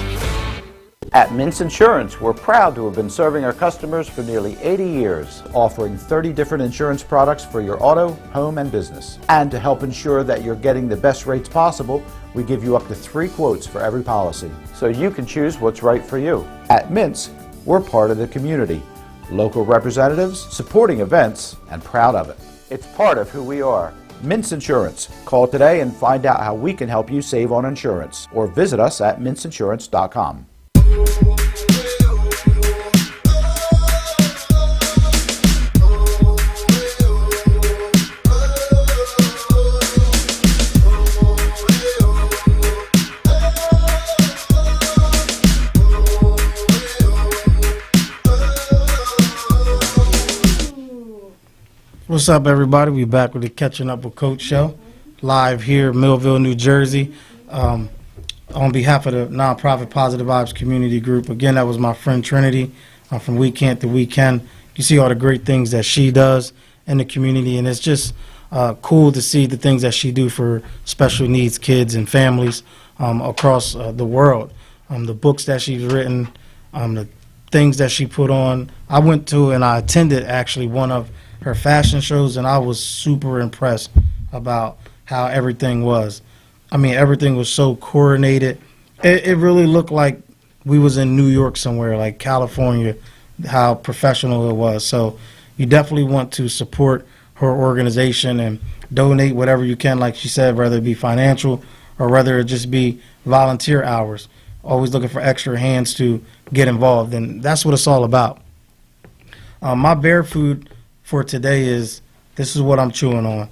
At Mintz Insurance, we're proud to have been serving our customers for nearly 80 years, offering 30 different insurance products for your auto, home, and business. And to help ensure that you're getting the best rates possible, we give you up to 3 quotes for every policy, so you can choose what's right for you. At Mintz, we're part of the community, local representatives, supporting events, and proud of it. It's part of who we are. Mintz Insurance. Call today and find out how we can help you save on insurance, or visit us at mintzinsurance.com. What's up, everybody? We're back with the Catching Up with Coach show, live here in Millville, New Jersey. On behalf of the nonprofit Positive Vibes Community Group, again, that was my friend Trinity from We Can't to We Can. You see all the great things that she does in the community, and it's just cool to see the things that she do for special needs kids and families across the world. The books that she's written, the things that she put on. I went to and I attended actually one of her fashion shows, and I was super impressed about how everything was. I mean, everything was so coordinated. It really looked like we was in New York somewhere, like California, how professional it was. So you definitely want to support her organization and donate whatever you can, like she said, whether it be financial or whether it just be volunteer hours. Always looking for extra hands to get involved, and that's what it's all about. My bear food for today is, this is what I'm chewing on.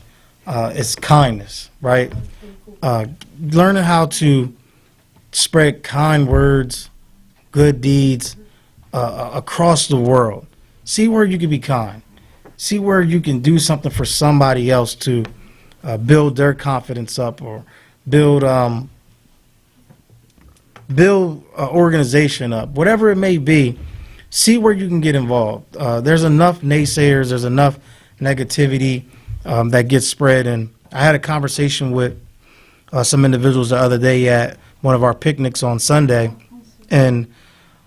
It's kindness, right? Learning how to spread kind words, good deeds across the world. See where you can be kind. See where you can do something for somebody else to build their confidence up, or build organization up, whatever it may be. See where you can get involved. There's enough naysayers, there's enough negativity that gets spread. And I had a conversation with some individuals the other day at one of our picnics on Sunday, and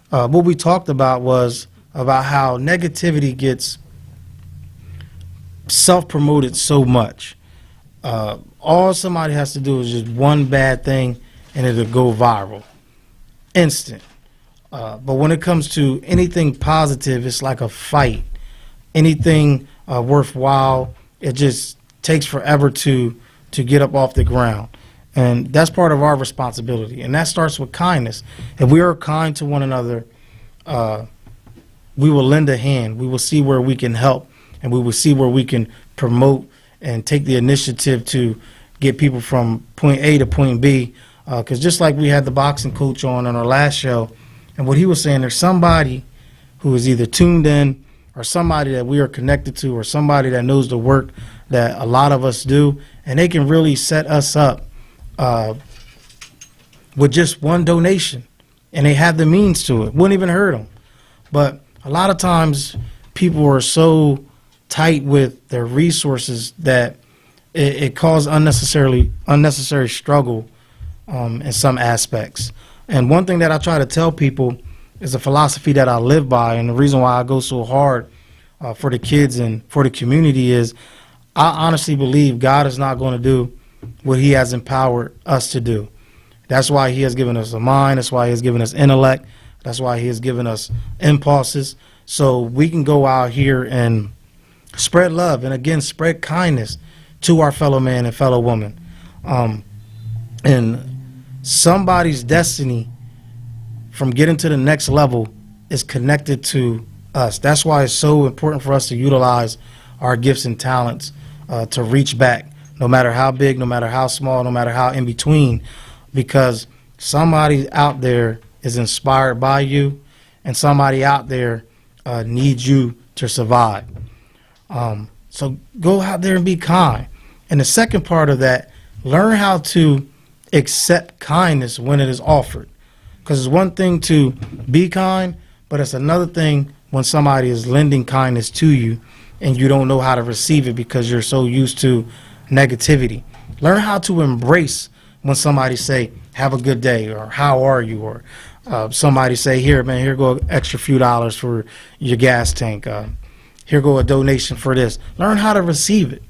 what we talked about was about how negativity gets self-promoted so much. All somebody has to do is just one bad thing and it'll go viral. Instant. But when it comes to anything positive, it's like a fight. Anything worthwhile, it just takes forever to get up off the ground. And that's part of our responsibility. And that starts with kindness. If we are kind to one another, we will lend a hand. We will see where we can help, and we will see where we can promote and take the initiative to get people from point A to point B. Because just like we had the boxing coach on our last show, and what he was saying, there's somebody who is either tuned in or somebody that we are connected to or somebody that knows the work that a lot of us do, and they can really set us up with just one donation, and they have the means to it. Wouldn't even hurt them. But a lot of times people are so tight with their resources that it causes unnecessary struggle in some aspects. And one thing that I try to tell people is a philosophy that I live by, and the reason why I go so hard for the kids and for the community is I honestly believe God is not going to do what he has empowered us to do. That's why he has given us a mind. That's why he has given us intellect. That's why he has given us impulses. So we can go out here and spread love and, again, spread kindness to our fellow man and fellow woman. And somebody's destiny from getting to the next level is connected to us. That's why it's so important for us to utilize our gifts and talents to reach back, no matter how big, no matter how small, no matter how in between, because somebody out there is inspired by you and somebody out there needs you to survive. So go out there and be kind. And the second part of that, learn how to accept kindness when it is offered. Because it's one thing to be kind, but it's another thing when somebody is lending kindness to you and you don't know how to receive it because you're so used to negativity. Learn how to embrace when somebody say, have a good day, or how are you, or somebody say, here, man, here go an extra few dollars for your gas tank. Here go a donation for this. Learn how to receive it.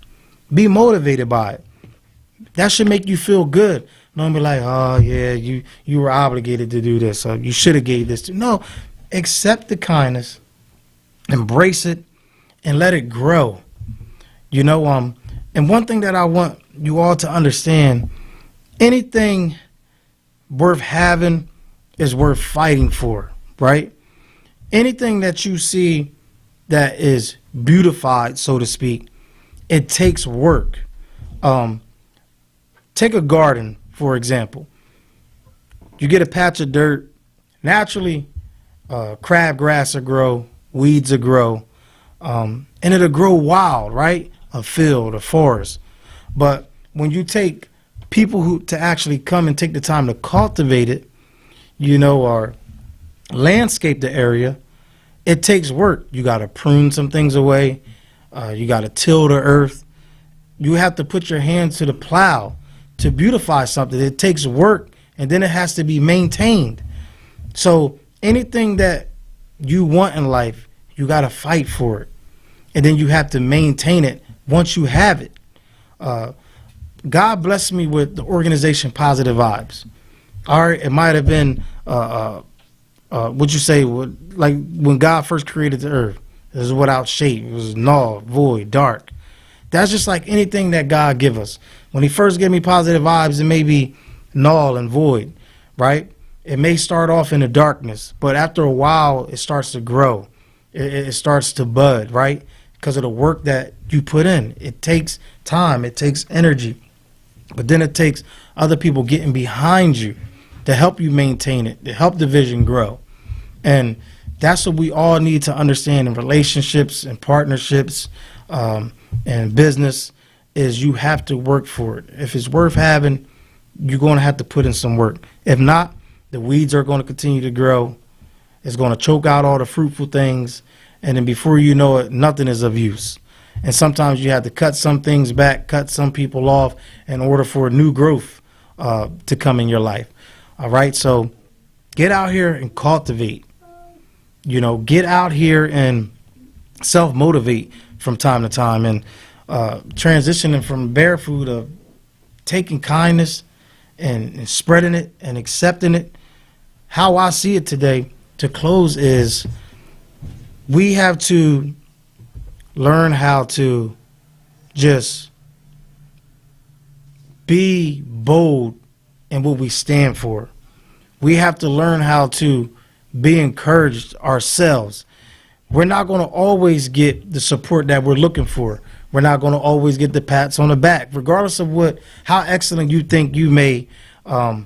Be motivated by it. That should make you feel good. Don't be like, oh, yeah, you were obligated to do this, or you should have gave this to. No, accept the kindness, embrace it, and let it grow. You know, and one thing that I want you all to understand, anything worth having is worth fighting for, right? Anything that you see that is beautified, so to speak, it takes work. Take a garden, for example. You get a patch of dirt, naturally crabgrass will grow, weeds will grow, and it'll grow wild, right? A field, a forest. But when you take people who to actually come and take the time to cultivate it, you know, or landscape the area, it takes work. You got to prune some things away. You got to till the earth. You have to put your hands to the plow to beautify something. It takes work, and then it has to be maintained. So anything that you want in life, you got to fight for it. And then you have to maintain it once you have it. God blessed me with the organization Positive Vibes. All right, it might have been, what'd you say, like when God first created the earth, it was without shape. It was null, void, dark. That's just like anything that God give us. When he first gave me Positive Vibes, it may be null and void, right? It may start off in the darkness, but after a while, it starts to grow. It starts to bud, right? Because of the work that you put in. It takes time. It takes energy. But then it takes other people getting behind you to help you maintain it, to help the vision grow. And that's what we all need to understand in relationships and partnerships and business is you have to work for it. If it's worth having, you're going to have to put in some work. If not, the weeds are going to continue to grow. It's going to choke out all the fruitful things. And then before you know it, nothing is of use. And sometimes you have to cut some things back, cut some people off in order for new growth to come in your life. All right. So get out here and cultivate, you know, get out here and self-motivate from time to time. And transitioning from bear food of taking kindness and spreading it and accepting it. How I see it today, to close, is we have to learn how to just be bold in what we stand for. We have to learn how to be encouraged ourselves. We're not going to always get the support that we're looking for. We're not going to always get the pats on the back, regardless of how excellent you think you may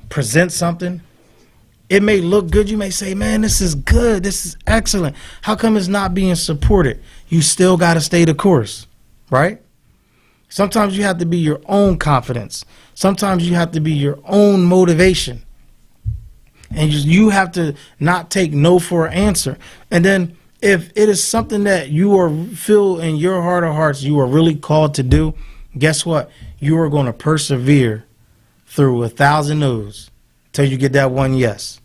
present something. It may look good. You may say, man, this is good. This is excellent. How come it's not being supported? You still got to stay the course, right? Sometimes you have to be your own confidence. Sometimes you have to be your own motivation. And you have to not take no for an answer. And then if it is something that you feel in your heart of hearts you are really called to do, guess what? You are going to persevere through 1,000 no's till you get that one yes.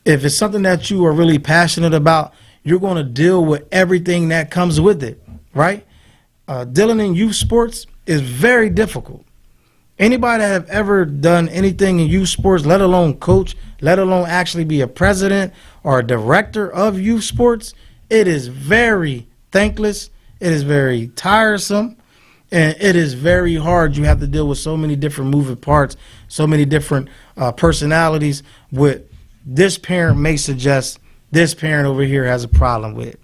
If it's something that you are really passionate about, you're going to deal with everything that comes with it, right? Dealing in youth sports is very difficult. Anybody that have ever done anything in youth sports, let alone coach, let alone actually be a president or a director of youth sports, it is very thankless. It is very tiresome. And it is very hard. You have to deal with so many different moving parts, so many different personalities. With this parent may suggest this parent over here has a problem with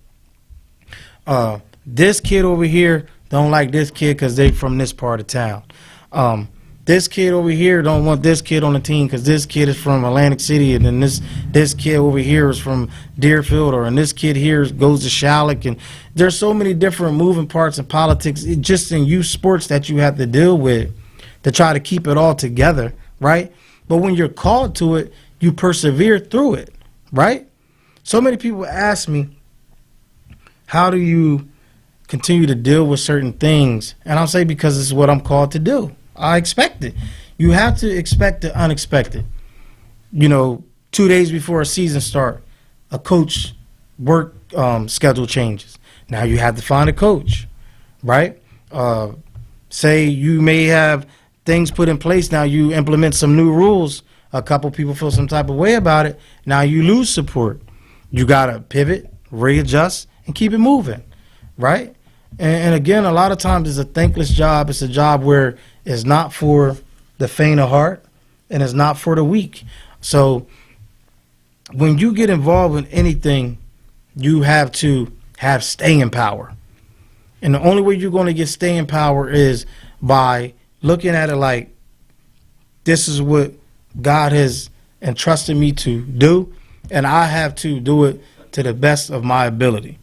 it. This kid over here don't like this kid because they from this part of town. This kid over here don't want this kid on the team because this kid is from Atlantic City, and then this kid over here is from Deerfield, and this kid here goes to Shalleck. And there's so many different moving parts in politics, just in youth sports, that you have to deal with to try to keep it all together, right? But when you're called to it, you persevere through it, right? So many people ask me, how do you continue to deal with certain things? And I'll say, because this is what I'm called to do. I expect it. You have to expect the unexpected. 2 days before a season start, a coach work schedule changes. Now you have to find a coach, right? Say you may have things put in place. Now you implement some new rules. A couple people feel some type of way about it. Now you lose support. You got to pivot, readjust, and keep it moving, right? And again, a lot of times it's a thankless job. It's a job where it's not for the faint of heart, and it's not for the weak. So when you get involved in anything, you have to have staying power. And the only way you're going to get staying power is by looking at it like, this is what God has entrusted me to do, and I have to do it to the best of my ability,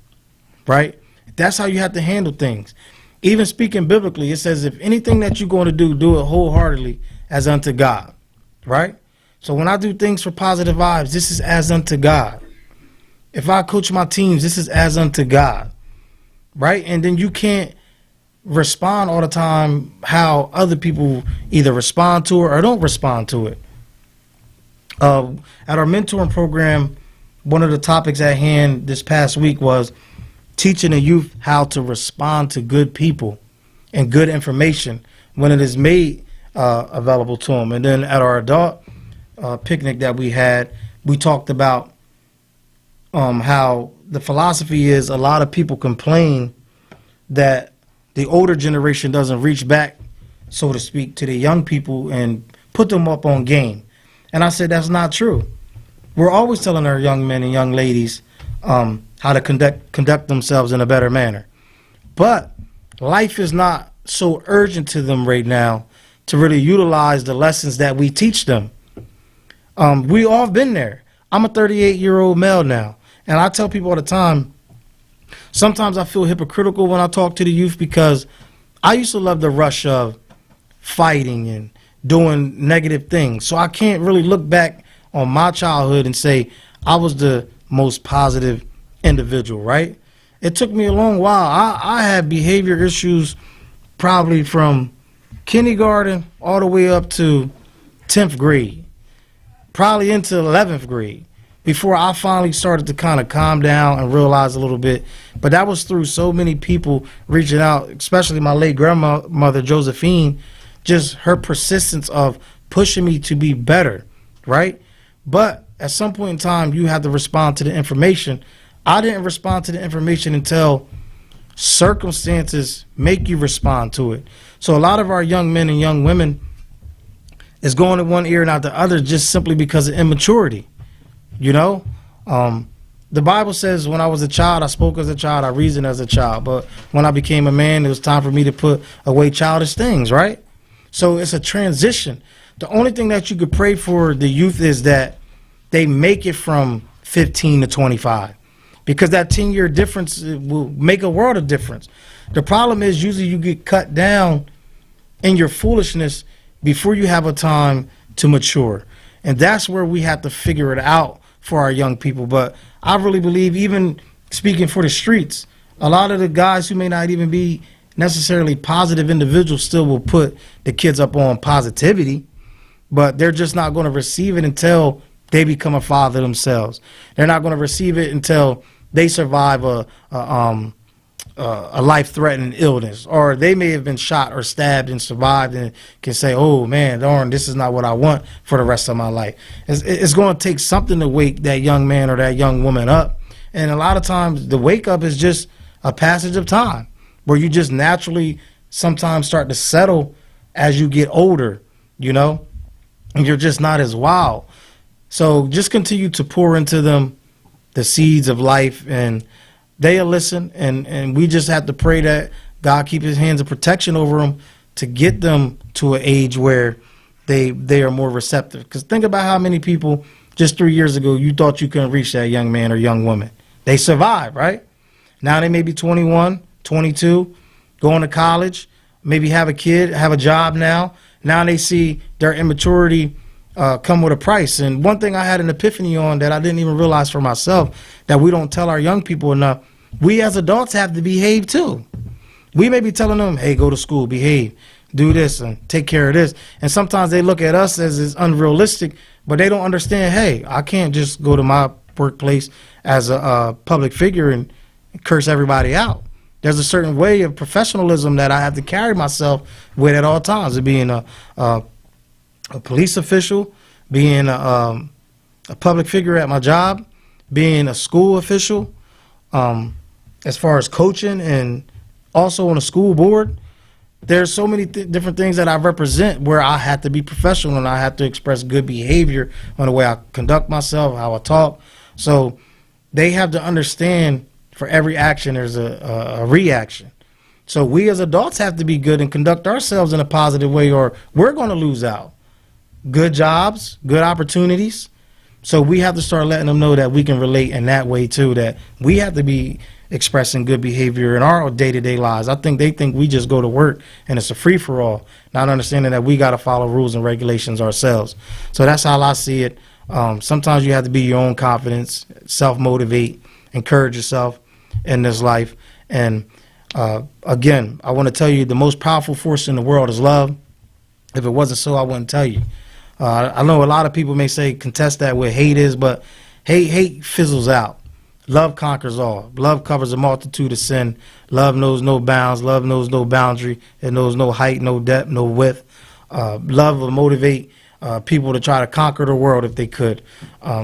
right? That's how you have to handle things. Even speaking biblically, it says, if anything that you're going to do, do it wholeheartedly as unto God, right? So when I do things for positive vibes, this is as unto God. If I coach my teams, this is as unto God, right? And then you can't respond all the time how other people either respond to it or don't respond to it. At our mentoring program, one of the topics at hand this past week was teaching the youth how to respond to good people and good information when it is made available to them. And then at our adult picnic that we had, we talked about how the philosophy is, a lot of people complain that the older generation doesn't reach back, so to speak, to the young people and put them up on game. And I said, that's not true. We're always telling our young men and young ladies how to conduct themselves in a better manner. But life is not so urgent to them right now to really utilize the lessons that we teach them. We all been there. I'm a 38-year-old male now, and I tell people all the time, sometimes I feel hypocritical when I talk to the youth, because I used to love the rush of fighting and doing negative things. So I can't really look back on my childhood and say I was the most positive individual, right? It took me a long while. I had behavior issues probably from kindergarten all the way up to 10th grade, probably into 11th grade. before I finally started to kind of calm down and realize a little bit. But that was through so many people reaching out, especially my late grandmother, Josephine, just her persistence of pushing me to be better, right? But at some point in time, you have to respond to the information. I didn't respond to the information until circumstances make you respond to it. So a lot of our young men and young women is going in one ear and out the other just simply because of immaturity. You know, the Bible says when I was a child, I spoke as a child, I reasoned as a child. But when I became a man, it was time for me to put away childish things, right? So it's a transition. The only thing that you could pray for the youth is that they make it from 15 to 25. Because that 10-year difference will make a world of difference. The problem is usually you get cut down in your foolishness before you have a time to mature. And that's where we have to figure it out for our young people. But I really believe, even speaking for the streets, a lot of the guys who may not even be necessarily positive individuals still will put the kids up on positivity, but they're just not going to receive it until they become a father themselves. They're not going to receive it until they survive a life-threatening illness, or they may have been shot or stabbed and survived and can say, oh man, darn, this is not what I want for the rest of my life. It's going to take something to wake that young man or that young woman up. And a lot of times the wake up is just a passage of time where you just naturally sometimes start to settle as you get older, you know, and you're just not as wild. So just continue to pour into them the seeds of life, and they'll listen, and we just have to pray that God keep his hands of protection over them to get them to an age where they are more receptive. Because think about how many people just 3 years ago you thought you couldn't reach that young man or young woman. They survived, right? Now they may be 21, 22, going to college, maybe have a kid, have a job now. Now they see their immaturity come with a price. And one thing I had an epiphany on that I didn't even realize for myself, that we don't tell our young people enough, we as adults have to behave too. We may be telling them, hey, go to school, behave, do this, and take care of this. And sometimes they look at us as it's unrealistic, but they don't understand, hey, I can't just go to my workplace as a public figure and curse everybody out. There's a certain way of professionalism that I have to carry myself with at all times, of being a police official, being a public figure at my job, being a school official, as far as coaching, and also on a school board. There's so many different things that I represent where I have to be professional and I have to express good behavior on the way I conduct myself, how I talk. So they have to understand for every action there's a reaction. So we as adults have to be good and conduct ourselves in a positive way, or we're going to lose out. Good jobs, good opportunities. So we have to start letting them know that we can relate in that way too, that we have to be expressing good behavior in our day-to-day lives. I think they think we just go to work and it's a free-for-all, not understanding that we got to follow rules and regulations ourselves. So that's how I see it. Sometimes you have to be your own confidence, self-motivate, encourage yourself in this life. And again, I want to tell you the most powerful force in the world is love. If it wasn't so, I wouldn't tell you. I know a lot of people may say contest that with hate is, but hate fizzles out. Love conquers all. Love covers a multitude of sin. Love knows no bounds. Love knows no boundary. It knows no height, no depth, no width. Love will motivate people to try to conquer the world if they could.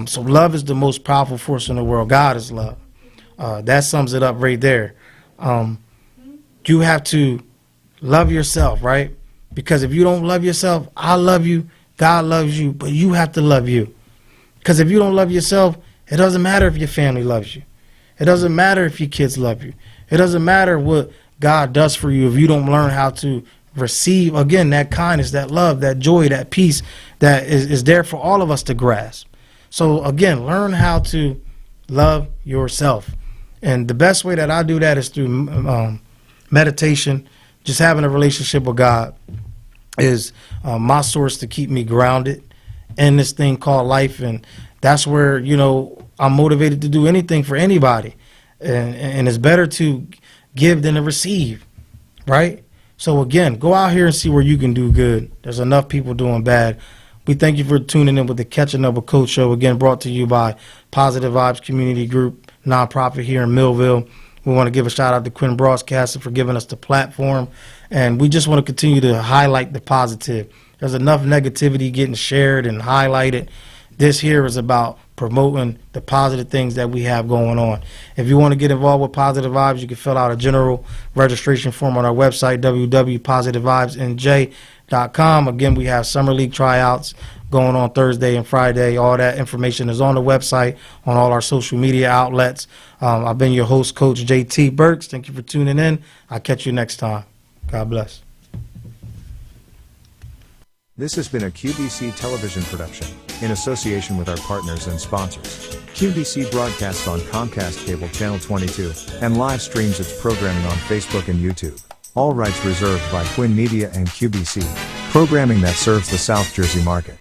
So love is the most powerful force in the world. God is love. That sums it up right there. You have to love yourself, right? Because if you don't love yourself, I love you, God loves you, but you have to love you. Because if you don't love yourself, it doesn't matter if your family loves you. It doesn't matter if your kids love you. It doesn't matter what God does for you if you don't learn how to receive, again, that kindness, that love, that joy, that peace that is there for all of us to grasp. So, again, learn how to love yourself. And the best way that I do that is through meditation, just having a relationship with God is my source to keep me grounded in this thing called life. And that's where, you know, I'm motivated to do anything for anybody. And it's better to give than to receive, right? So again, go out here and see where you can do good. There's enough people doing bad. We thank you for tuning in with the Catching Up with Coach show, again brought to you by Positive Vibes Community Group, nonprofit here in Millville. We want to give a shout out to Quinn Broadcaster for giving us the platform, and we just want to continue to highlight the positive. There's enough negativity getting shared and highlighted. This here is about promoting the positive things that we have going on. If you want to get involved with Positive Vibes, you can fill out a general registration form on our website, www.positivevibesnj.com. Again, we have Summer League tryouts going on Thursday and Friday. All that information is on the website, on all our social media outlets. I've been your host, Coach JT Burk. Thank you for tuning in. I'll catch you next time. God bless. This has been a QBC television production, in association with our partners and sponsors. QBC broadcasts on Comcast Cable Channel 22, and live streams its programming on Facebook and YouTube. All rights reserved by Quinn Media and QBC, programming that serves the South Jersey market.